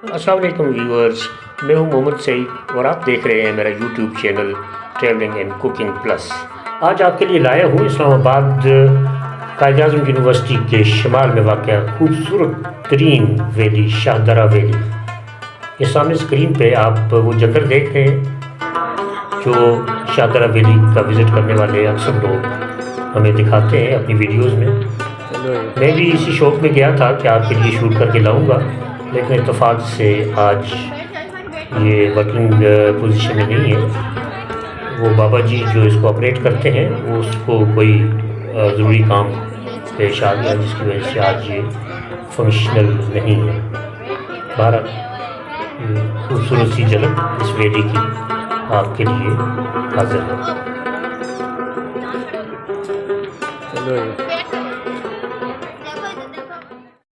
अस्सलाम वालेकुम व्यूअर्स, मैं हूं मोहम्मद सईद और आप देख रहे हैं मेरा YouTube channel travelling and cooking plus. आज आपके लिए लाया हूं इस्लामाबाद कायद-ए-आज़म यूनिवर्सिटी के शिमाल में वाक़या खूबसूरत तरीन वैली शाहदरा वैली। ये सामने स्क्रीन पे आप वो जंगल देख रहे हैं जो शाहदरा वैली का विज़िट करने वाले अक्सर लोग हमें दिखाते हैं अपनी वीडियोज़ में। मैं भी इसी शौक़ में गया था कि आपके लिए शूट करके लाऊंगा, लेकिन इत्तेफाक से आज ये वर्किंग पोजीशन में नहीं है। वो बाबा जी जो इसको ऑपरेट करते हैं वो उसको कोई ज़रूरी काम पेश आ गया, जिसकी वजह से आज ये फंक्शनल नहीं है। बहरहाल खूबसूरत सी झलक इस वैली की आपके लिए हाजिर है।